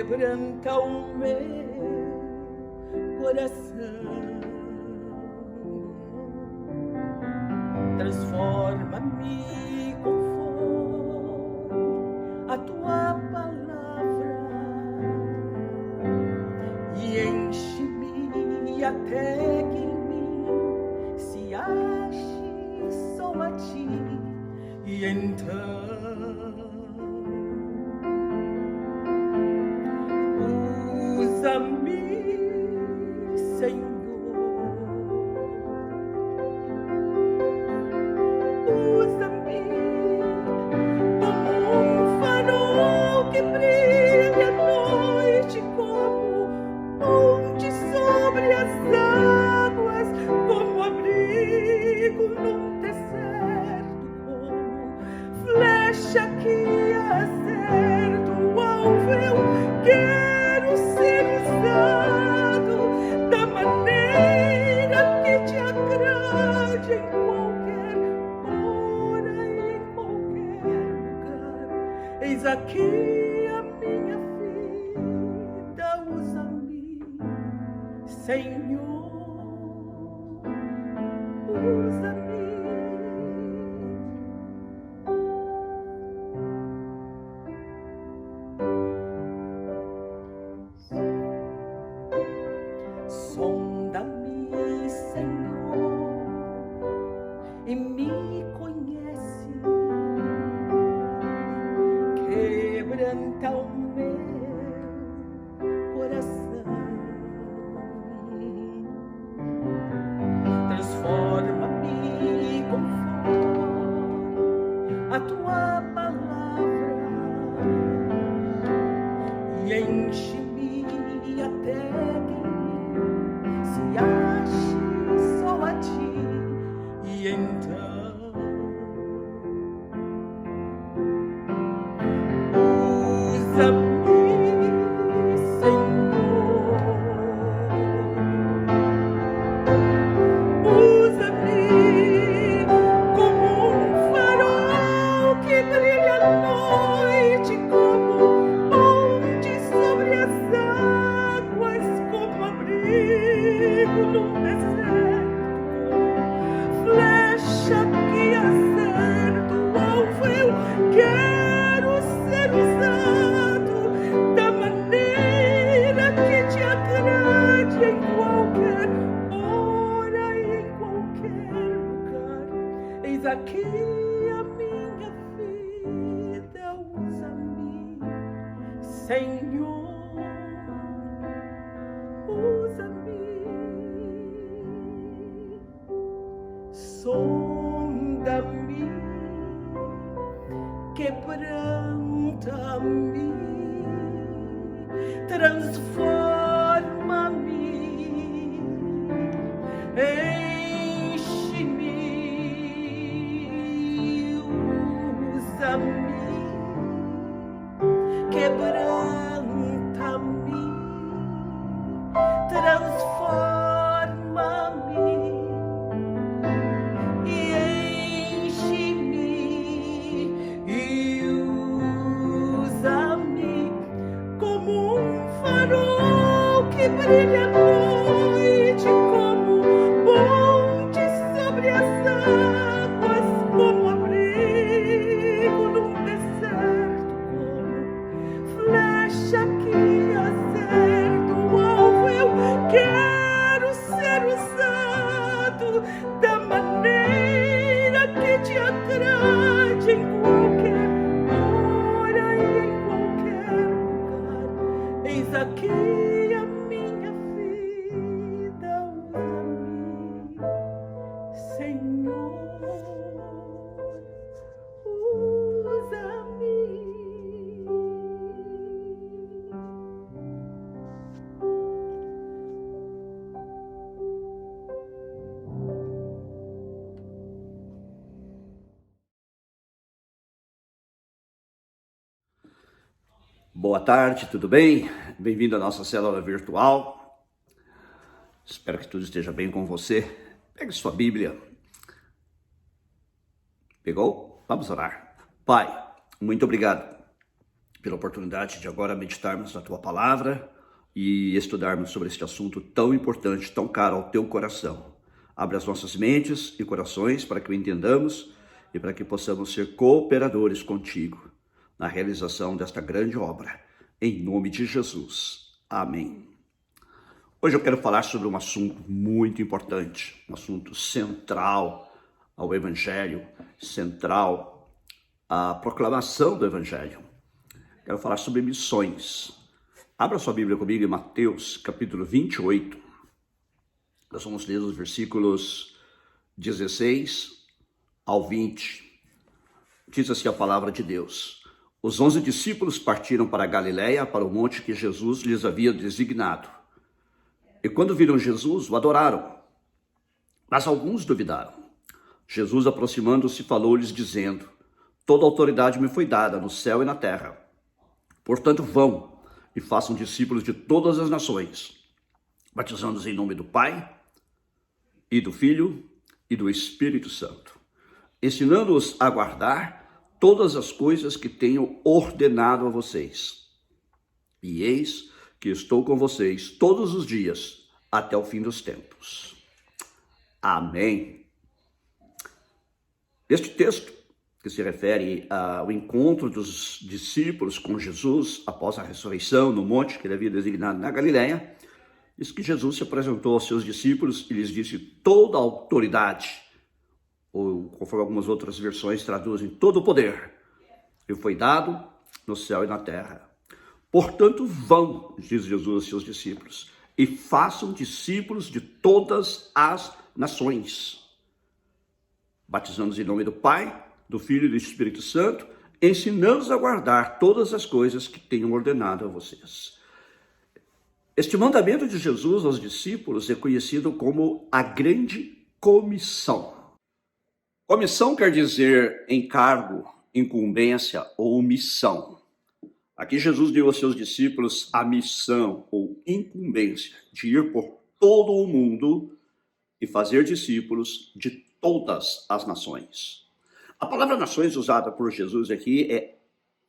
quebranta o meu coração, transforma-me conforme a tua palavra e enche-me até que em mim se ache só a ti. E então usa-me, Senhor, usa-me como um farol que brilha à noite, como ponte sobre as águas, como abrigo num deserto, como flecha que acerta o alvo. Eu quero ser usado da maneira que te agrade, em qualquer hora e em qualquer lugar. Eis aqui a minha vida, usa-me, Senhor, usa-me. Sonda-me, Senhor, e me conhece, quebranta o meu coração, transforma-me conforme a tua palavra e enche-me até que se ache só a ti. E então usa-me, Senhor, usa-me como um farol que brilha à noite, como ponte sobre as águas, como abrigo num deserto, flecha que acerta o alvo. Eu quero ser usado da maneira que te agrade, em qualquer hora e em qualquer lugar. Eis aqui a minha vida, usa-me, Senhor, usa-me. Sonda-me, quebranta-me, transforma-me, enche-me, usa-me, quebranta-me, transforma-me e enche-me e usa-me como um farol que brilha à noite, como ponte sobre as águas, como abrigo num deserto, como flecha que acerta o alvo. Eu quero ser usado da maneira que te agrade, em qualquer hora e em qualquer lugar. Eis aqui a minha vida, usa-me, Senhor, usa-me. Boa tarde, tudo bem? Bem-vindo à nossa célula virtual. Espero que tudo esteja bem com você. Pegue sua Bíblia. Pegou? Vamos orar. Pai, muito obrigado pela oportunidade de agora meditarmos na Tua Palavra e estudarmos sobre este assunto tão importante, tão caro ao Teu coração. Abre as nossas mentes e corações para que o entendamos e para que possamos ser cooperadores contigo na realização desta grande obra. Em nome de Jesus. Amém. Hoje eu quero falar sobre um assunto muito importante, um assunto central ao Evangelho, central à proclamação do Evangelho. Quero falar sobre missões. Abra sua Bíblia comigo em Mateus, capítulo 28. Nós vamos ler os versículos 16 ao 20. Diz assim a palavra de Deus. Os 11 discípulos partiram para a Galiléia, para o monte que Jesus lhes havia designado. E quando viram Jesus, o adoraram. Mas alguns duvidaram. Jesus, aproximando-se, falou-lhes, dizendo: Toda autoridade me foi dada no céu e na terra. Portanto, vão e façam discípulos de todas as nações, batizando-os em nome do Pai, e do Filho, e do Espírito Santo, ensinando-os a guardar todas as coisas que tenho ordenado a vocês. E eis que estou com vocês todos os dias, até o fim dos tempos. Amém. Este texto, que se refere ao encontro dos discípulos com Jesus após a ressurreição no monte que ele havia designado na Galiléia, diz que Jesus se apresentou aos seus discípulos e lhes disse: toda a autoridade, ou conforme algumas outras versões traduzem, todo o poder, lhe foi dado no céu e na terra. Portanto, vão, diz Jesus aos seus discípulos, e façam discípulos de todas as nações, batizando-os em nome do Pai, do Filho e do Espírito Santo, ensinando-os a guardar todas as coisas que tenho ordenado a vocês. Este mandamento de Jesus aos discípulos é conhecido como a Grande Comissão. Comissão quer dizer encargo, incumbência ou missão. Aqui Jesus deu aos seus discípulos a missão ou incumbência de ir por todo o mundo e fazer discípulos de todas as nações. A palavra nações usada por Jesus aqui é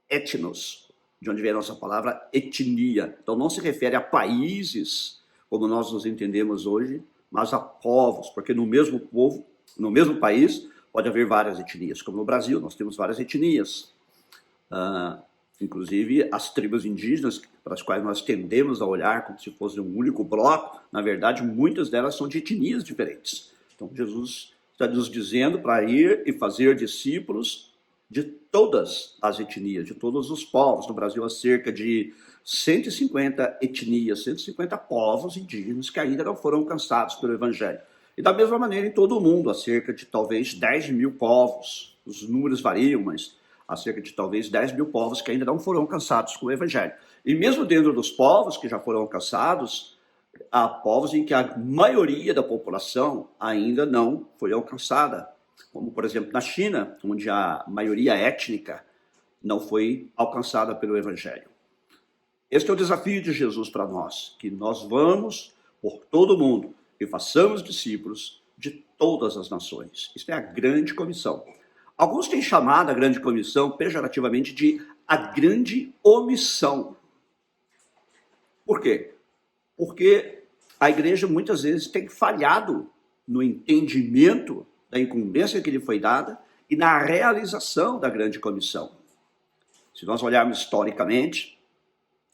etnos, de onde vem a nossa palavra etnia. Então não se refere a países, como nós nos entendemos hoje, mas a povos, porque no mesmo povo, no mesmo país, pode haver várias etnias. Como no Brasil, nós temos várias etnias. Inclusive as tribos indígenas, para as quais nós tendemos a olhar como se fosse um único bloco, na verdade, muitas delas são de etnias diferentes. Então Jesus está nos dizendo para ir e fazer discípulos de todas as etnias, de todos os povos. No Brasil há cerca de 150 etnias, 150 povos indígenas que ainda não foram alcançados pelo Evangelho. E da mesma maneira em todo o mundo, há cerca de talvez 10 mil povos, os números variam, mas há cerca de talvez 10 mil povos que ainda não foram alcançados com o Evangelho. E mesmo dentro dos povos que já foram alcançados, há povos em que a maioria da população ainda não foi alcançada, como por exemplo na China, onde a maioria étnica não foi alcançada pelo Evangelho. Este é o desafio de Jesus para nós, que nós vamos por todo o mundo e façamos discípulos de todas as nações. Isso é a grande comissão. Alguns têm chamado a grande comissão pejorativamente de a grande omissão. Por quê? Porque a igreja muitas vezes tem falhado no entendimento da incumbência que lhe foi dada e na realização da grande comissão. Se nós olharmos historicamente,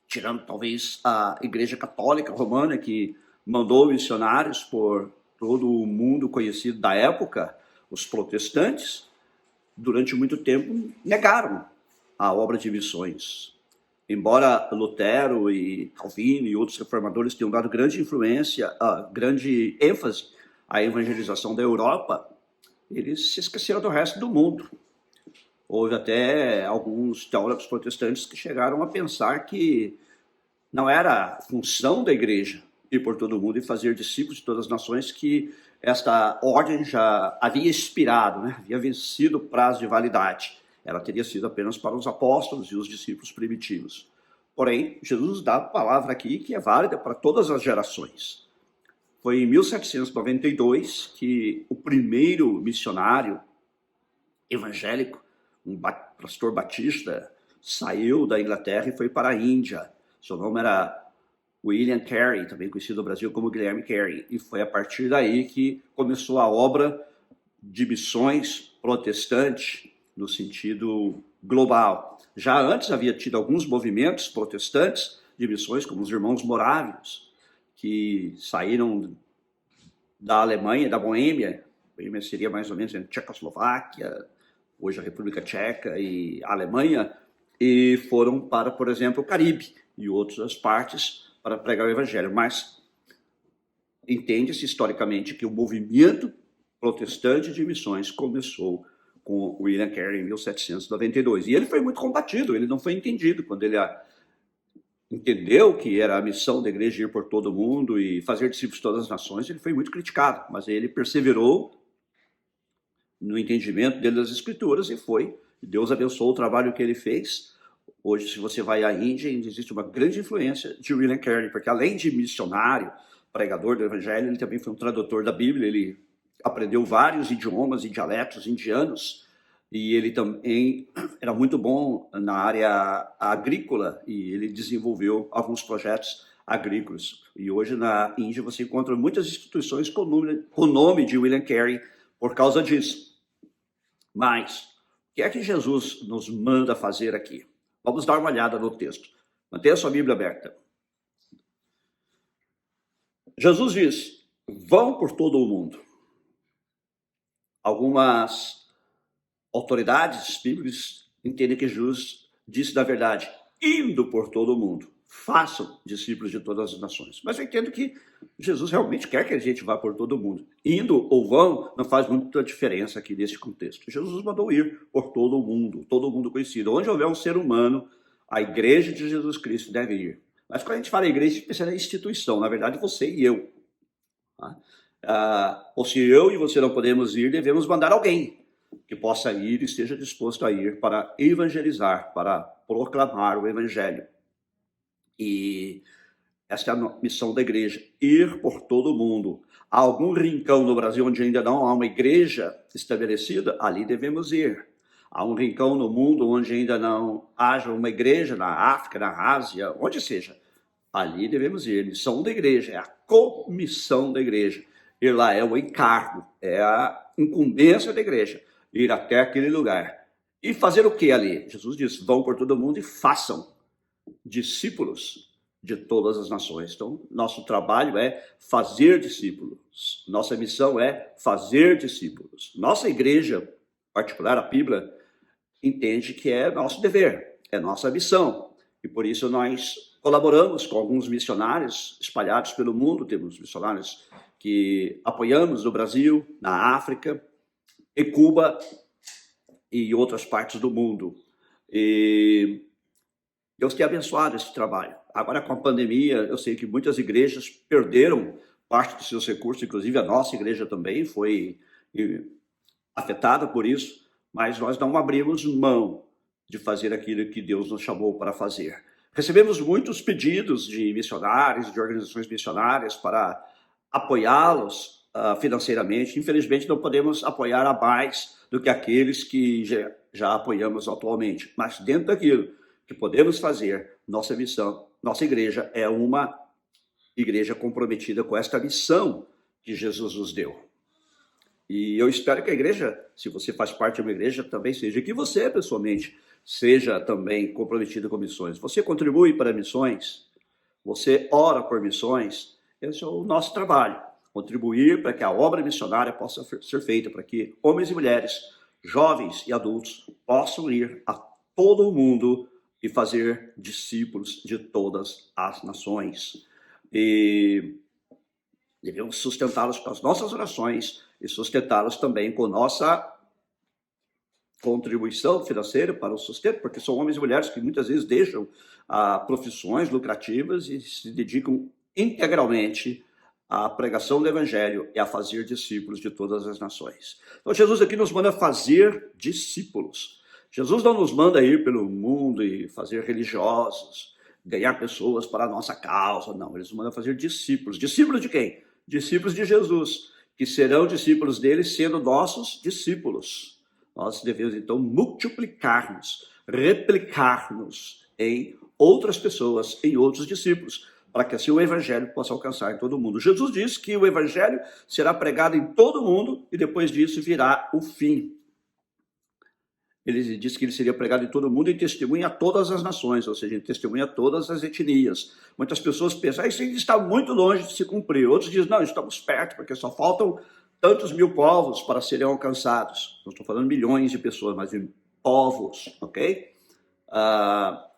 tirando talvez a Igreja Católica Romana, que mandou missionários por todo o mundo conhecido da época, os protestantes, durante muito tempo, negaram a obra de missões. Embora Lutero e Calvino e outros reformadores tenham dado grande influência, grande ênfase à evangelização da Europa, eles se esqueceram do resto do mundo. Houve até alguns teólogos protestantes que chegaram a pensar que não era função da igreja ir por todo o mundo e fazer discípulos de todas as nações, que esta ordem já havia expirado, né? Havia vencido o prazo de validade. Ela teria sido apenas para os apóstolos e os discípulos primitivos. Porém, Jesus dá a palavra aqui que é válida para todas as gerações. Foi em 1792 que o primeiro missionário evangélico, um pastor batista saiu da Inglaterra e foi para a Índia. Seu nome era William Carey, também conhecido no Brasil como Guilherme Carey. E foi a partir daí que começou a obra de missões protestante no sentido global. Já antes havia tido alguns movimentos protestantes de missões, como os Irmãos Morávios, que saíram da Alemanha, da Boêmia. Boêmia seria mais ou menos em Tchecoslováquia, hoje a República Tcheca e a Alemanha, e foram para, por exemplo, o Caribe e outras partes para pregar o Evangelho. Mas entende-se historicamente que o movimento protestante de missões começou com William Carey em 1792. E ele foi muito combatido, ele não foi entendido. Quando ele entendeu que era a missão da igreja ir por todo mundo e fazer discípulos de todas as nações, ele foi muito criticado, mas ele perseverou no entendimento dele das Escrituras e foi. Deus abençoou o trabalho que ele fez. Hoje, se você vai à Índia, existe uma grande influência de William Carey, porque além de missionário, pregador do Evangelho, ele também foi um tradutor da Bíblia, ele aprendeu vários idiomas e dialetos indianos, e ele também era muito bom na área agrícola, e ele desenvolveu alguns projetos agrícolas. E hoje na Índia você encontra muitas instituições com o nome de William Carey por causa disso. Mas, o que é que Jesus nos manda fazer aqui? Vamos dar uma olhada no texto. Mantenha sua Bíblia aberta. Jesus diz, vão por todo o mundo. Algumas autoridades bíblicas entendem que Jesus disse da verdade, indo por todo o mundo, façam discípulos de todas as nações. Mas eu entendo que Jesus realmente quer que a gente vá por todo o mundo. Indo ou vão não faz muita diferença aqui nesse contexto. Jesus mandou ir por todo o mundo conhecido. Onde houver um ser humano, a igreja de Jesus Cristo deve ir. Mas quando a gente fala igreja, a gente pensa na instituição. Na verdade, você e eu. Ou se eu e você não podemos ir, devemos mandar alguém que possa ir e esteja disposto a ir para evangelizar, para proclamar o evangelho. E essa é a missão da igreja, ir por todo o mundo. Há algum rincão no Brasil onde ainda não há uma igreja estabelecida? Ali devemos ir. Há um rincão no mundo onde ainda não haja uma igreja, na África, na Ásia, onde seja. Ali devemos ir. A missão da igreja é a comissão da igreja. Ir lá é o encargo, é a incumbência da igreja. Ir até aquele lugar. E fazer o que ali? Jesus diz, vão por todo mundo e façam discípulos de todas as nações. Então, nosso trabalho é fazer discípulos. Nossa missão é fazer discípulos. Nossa igreja, em particular a Bíblia, entende que é nosso dever, é nossa missão. E por isso nós colaboramos com alguns missionários espalhados pelo mundo. Temos missionários que apoiamos no Brasil, na África, em Cuba e outras partes do mundo. E Deus tem abençoado esse trabalho. Agora, com a pandemia, eu sei que muitas igrejas perderam parte dos seus recursos, inclusive a nossa igreja também foi afetada por isso, mas nós não abrimos mão de fazer aquilo que Deus nos chamou para fazer. Recebemos muitos pedidos de missionários, de organizações missionárias para apoiá-los financeiramente. Infelizmente, não podemos apoiar a mais do que aqueles que já apoiamos atualmente. Mas dentro daquilo que podemos fazer, nossa missão, nossa igreja é uma igreja comprometida com esta missão que Jesus nos deu. E eu espero que a igreja, se você faz parte de uma igreja, também seja, que você, pessoalmente, seja também comprometido com missões. Você contribui para missões, você ora por missões, esse é o nosso trabalho. Contribuir para que a obra missionária possa ser feita, para que homens e mulheres, jovens e adultos, possam ir a todo o mundo e fazer discípulos de todas as nações. E devemos sustentá-los com as nossas orações e sustentá-los também com nossa contribuição financeira para o sustento, porque são homens e mulheres que muitas vezes deixam profissões lucrativas e se dedicam integralmente à pregação do Evangelho e a fazer discípulos de todas as nações. Então Jesus aqui nos manda fazer discípulos. Jesus não nos manda ir pelo mundo e fazer religiosos, ganhar pessoas para a nossa causa, não. Ele nos manda fazer discípulos. Discípulos de quem? Discípulos de Jesus, que serão discípulos dele sendo nossos discípulos. Nós devemos, então, multiplicar-nos. replicar-nos em outras pessoas, em outros discípulos, para que assim o evangelho possa alcançar em todo mundo. Jesus disse que o evangelho será pregado em todo mundo e depois disso virá o fim. Ele disse que ele seria pregado em todo mundo e testemunha a todas as nações, ou seja, ele testemunha a todas as etnias. Muitas pessoas pensam, isso ainda está muito longe de se cumprir. Outros dizem, não, estamos perto, porque só faltam tantos mil povos para serem alcançados. Não estou falando milhões de pessoas, mas de povos, ok?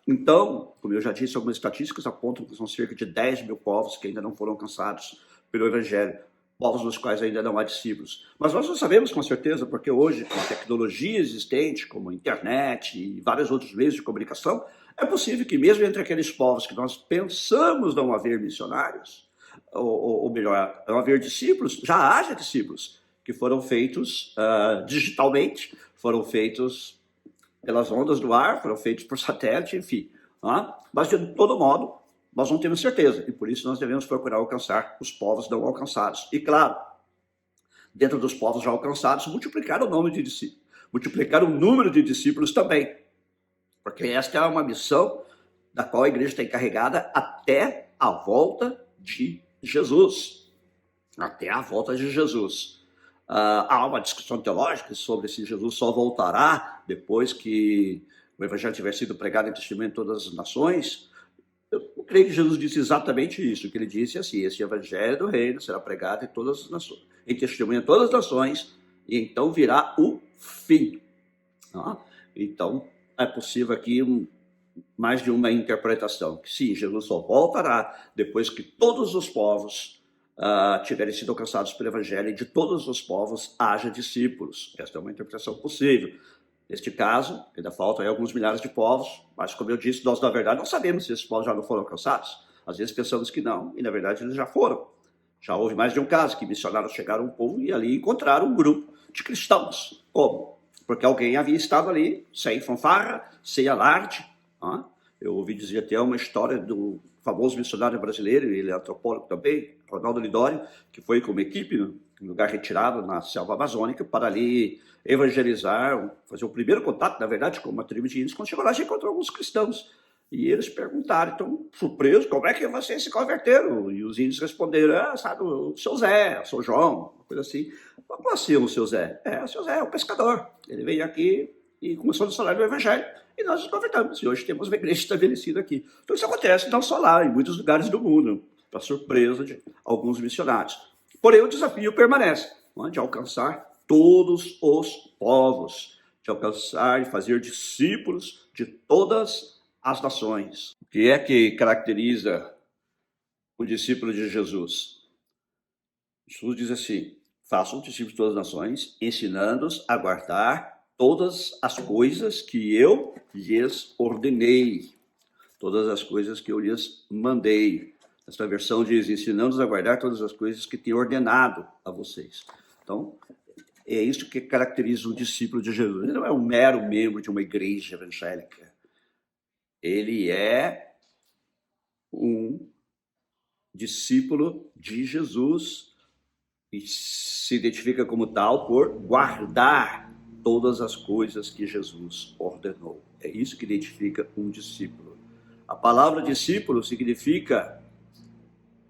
Então, como eu já disse, algumas estatísticas apontam que são cerca de 10 mil povos que ainda não foram alcançados pelo Evangelho, povos dos quais ainda não há discípulos. Mas nós não sabemos com certeza, porque hoje, com a tecnologia existente, como a internet e vários outros meios de comunicação, é possível que mesmo entre aqueles povos que nós pensamos não haver missionários, ou melhor, não haver discípulos, já haja discípulos que foram feitos digitalmente, foram feitos pelas ondas do ar, foram feitos por satélite, enfim. Mas, de todo modo, nós não temos certeza, e por isso nós devemos procurar alcançar os povos não alcançados. E, claro, dentro dos povos já alcançados, multiplicar o número de discípulos, multiplicar o número de discípulos também, porque esta é uma missão da qual a igreja está encarregada até a volta de Jesus. Até a volta de Jesus. Há uma discussão teológica sobre se Jesus só voltará depois que o evangelho tiver sido pregado em testemunho em todas as nações. Eu creio que Jesus disse exatamente isso, que ele disse assim, esse evangelho do reino será pregado em todas as nações, em testemunho em todas as nações, e então virá o fim. Então, é possível aqui mais de uma interpretação, que sim, Jesus só voltará depois que todos os povos tiverem sido alcançados pelo evangelho e de todos os povos haja discípulos. Esta é uma interpretação possível. Neste caso, ainda faltam alguns milhares de povos, mas como eu disse, nós na verdade não sabemos se esses povos já não foram alcançados. Às vezes pensamos que não, e na verdade eles já foram. Já houve mais de um caso que missionários chegaram a um povo e ali encontraram um grupo de cristãos. Como? Porque alguém havia estado ali, sem fanfarra, sem alarde. Eu ouvi dizer até uma história do famoso missionário brasileiro, ele é antropólogo também, Ronaldo Lidório, que foi com uma equipe em lugar retirado na selva amazônica para ali evangelizar, fazer o primeiro contato, na verdade, com uma tribo de índios. Quando chegou lá, já encontrou alguns cristãos. E eles perguntaram, então, surpresos, como é que vocês se converteram? E os índios responderam, sabe, o seu Zé, o seu João, uma coisa assim. Como assim o seu Zé? O seu Zé é o pescador. Ele veio aqui e começou a nos falar do evangelho. E nós nos convertamos. E hoje temos uma igreja estabelecida aqui. Então isso acontece não só lá, em muitos lugares do mundo, para surpresa de alguns missionários. Porém, o desafio permanece, de alcançar todos os povos, de alcançar e fazer discípulos de todas as nações. O que é que caracteriza o discípulo de Jesus? Jesus diz assim, façam discípulos de todas as nações, ensinando-os a guardar todas as coisas que eu lhes ordenei, todas as coisas que eu lhes mandei. Esta versão diz, ensinando-os a guardar todas as coisas que tenho ordenado a vocês. Então, é isso que caracteriza o discípulo de Jesus. Ele não é um mero membro de uma igreja evangélica. Ele é um discípulo de Jesus e se identifica como tal por guardar todas as coisas que Jesus ordenou. É isso que identifica um discípulo. A palavra discípulo significa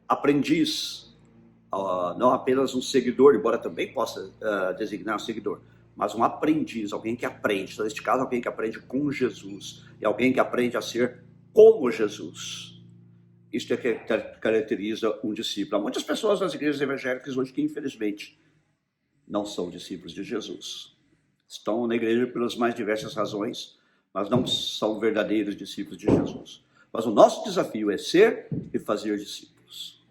aprendiz, não apenas um seguidor, embora também possa designar um seguidor, mas um aprendiz, alguém que aprende. Então, neste caso, alguém que aprende com Jesus, e alguém que aprende a ser como Jesus. Isto é que caracteriza um discípulo. Há muitas pessoas nas igrejas evangélicas hoje que, infelizmente, não são discípulos de Jesus. Estão na igreja pelas mais diversas razões, mas não são verdadeiros discípulos de Jesus. Mas o nosso desafio é ser e fazer discípulos.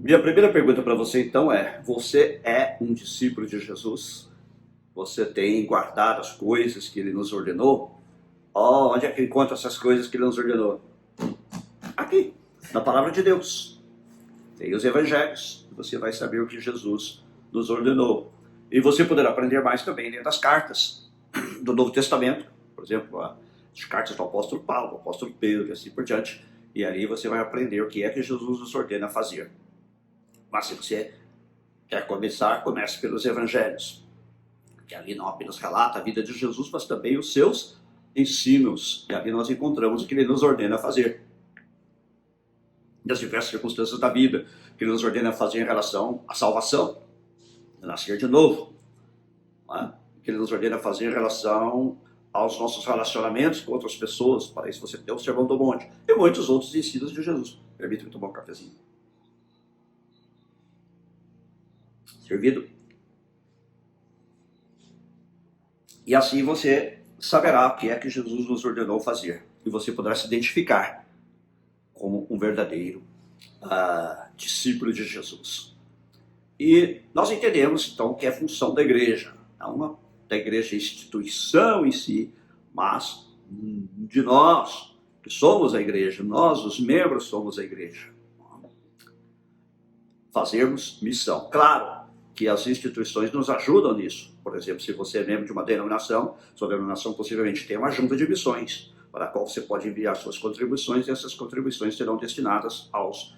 Minha primeira pergunta para você, então, é: você é um discípulo de Jesus? Você tem guardado as coisas que ele nos ordenou? Onde é que encontra essas coisas que ele nos ordenou? Aqui, na palavra de Deus. Tem os evangelhos. Você vai saber o que Jesus nos ordenou. E você poderá aprender mais também dentro das cartas do Novo Testamento. Por exemplo, as cartas do apóstolo Paulo, do apóstolo Pedro e assim por diante. E aí você vai aprender o que é que Jesus nos ordena a fazer. Mas se você quer começar, comece pelos evangelhos. que ali não apenas relata a vida de Jesus, mas também os seus ensinos. E ali nós encontramos o que ele nos ordena a fazer. Das diversas circunstâncias da vida, que ele nos ordena a fazer em relação à salvação, a nascer de novo. Né? Que ele nos ordena a fazer em relação aos nossos relacionamentos com outras pessoas. Para isso você tem o Sermão do Monte. E muitos outros ensinos de Jesus. Permita-me tomar um cafezinho. Servido? E assim você saberá o que é que Jesus nos ordenou fazer. E você poderá se identificar como um verdadeiro discípulo de Jesus. E nós entendemos, então, que é função da igreja. Não da igreja instituição em si, mas de nós, que somos a igreja. Nós, os membros, somos a igreja. Fazermos missão. Claro que as instituições nos ajudam nisso. Por exemplo, se você é membro de uma denominação, sua denominação possivelmente tem uma junta de missões, para a qual você pode enviar suas contribuições, e essas contribuições serão destinadas aos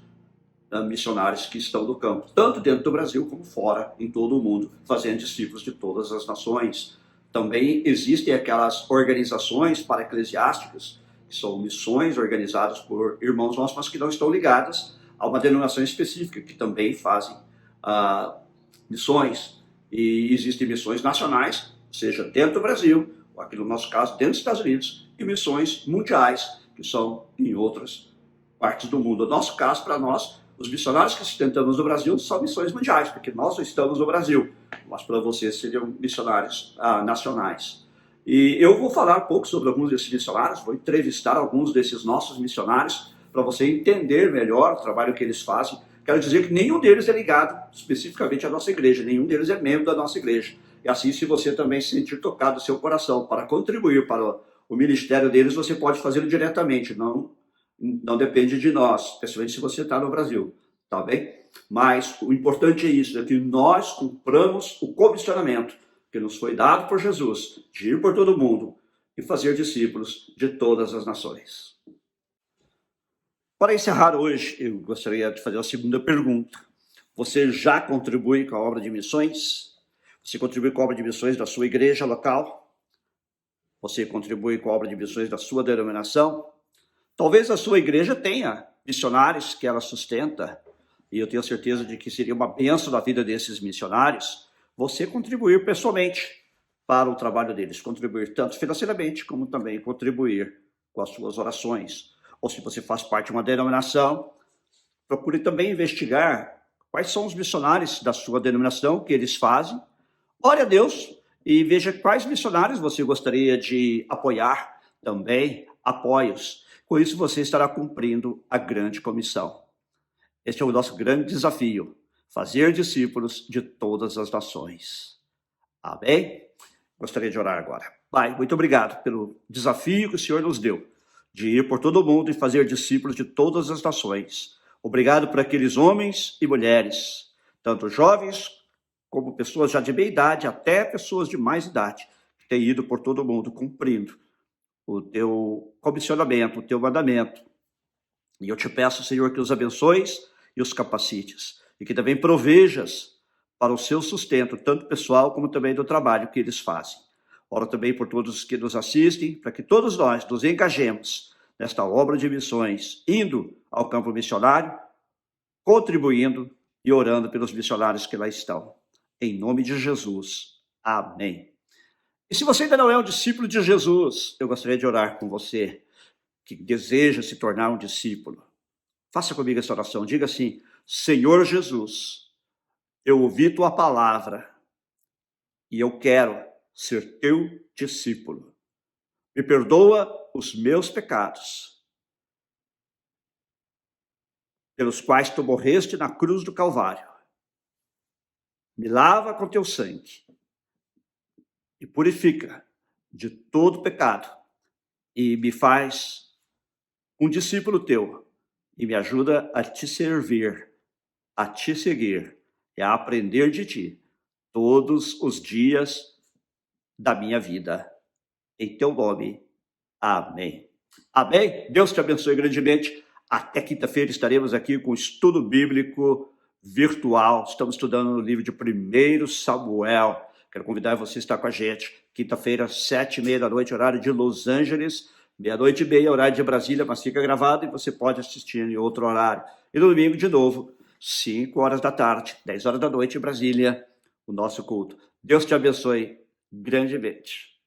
missionários que estão no campo, tanto dentro do Brasil como fora, em todo o mundo, fazendo discípulos de todas as nações. Também existem aquelas organizações para-eclesiásticas, que são missões organizadas por irmãos nossos, mas que não estão ligadas a uma denominação específica, que também fazem missões. E existem missões nacionais, seja dentro do Brasil, ou aqui no nosso caso, dentro dos Estados Unidos, e missões mundiais, que são em outras partes do mundo. No nosso caso, para nós, os missionários que sustentamos no Brasil são missões mundiais, porque nós só estamos no Brasil, mas para vocês seriam missionários nacionais. E eu vou falar um pouco sobre alguns desses missionários, vou entrevistar alguns desses nossos missionários, para você entender melhor o trabalho que eles fazem. Quero dizer que nenhum deles é ligado especificamente à nossa igreja, nenhum deles é membro da nossa igreja. E assim, se você também se sentir tocado no seu coração para contribuir para o ministério deles, você pode fazê-lo diretamente, não depende de nós, especialmente se você está no Brasil, tá bem? Mas o importante é isso, é que nós cumpramos o comissionamento que nos foi dado por Jesus, de ir por todo o mundo e fazer discípulos de todas as nações. Para encerrar hoje, eu gostaria de fazer a segunda pergunta. Você já contribui com a obra de missões? Você contribui com a obra de missões da sua igreja local? Você contribui com a obra de missões da sua denominação? Talvez a sua igreja tenha missionários que ela sustenta, e eu tenho certeza de que seria uma bênção na vida desses missionários você contribuir pessoalmente para o trabalho deles, contribuir tanto financeiramente como também contribuir com as suas orações. Ou se você faz parte de uma denominação, procure também investigar quais são os missionários da sua denominação, que eles fazem. Ore a Deus e veja quais missionários você gostaria de apoiar também, apoie-os. Com isso você estará cumprindo a grande comissão. Este é o nosso grande desafio, fazer discípulos de todas as nações. Amém? Gostaria de orar agora. Pai, muito obrigado pelo desafio que o Senhor nos deu, de ir por todo o mundo e fazer discípulos de todas as nações. Obrigado por aqueles homens e mulheres, tanto jovens como pessoas já de meia idade, até pessoas de mais idade, que têm ido por todo o mundo cumprindo o teu comissionamento, o teu mandamento. E eu te peço, Senhor, que os abençoes e os capacites, e que também provejas para o seu sustento, tanto pessoal como também do trabalho que eles fazem. Oro também por todos que nos assistem, para que todos nós nos engajemos nesta obra de missões, indo ao campo missionário, contribuindo e orando pelos missionários que lá estão. Em nome de Jesus. Amém. E se você ainda não é um discípulo de Jesus, eu gostaria de orar com você, que deseja se tornar um discípulo. Faça comigo essa oração. Diga assim: Senhor Jesus, eu ouvi tua palavra e eu quero ser teu discípulo. Me perdoa os meus pecados, pelos quais tu morreste na cruz do Calvário. Me lava com teu sangue e purifica de todo pecado e me faz um discípulo teu e me ajuda a te servir, a te seguir e a aprender de ti todos os dias da minha vida. Em teu nome. Amém. Amém? Deus te abençoe grandemente. Até quinta-feira estaremos aqui com o estudo bíblico virtual. Estamos estudando no livro de 1 Samuel. Quero convidar você a estar com a gente. Quinta-feira, 7h30 horário de Los Angeles, 00:30, horário de Brasília, mas fica gravado e você pode assistir em outro horário. E no domingo, de novo, 5h da tarde, 10h da noite em Brasília, o nosso culto. Deus te abençoe grandemente.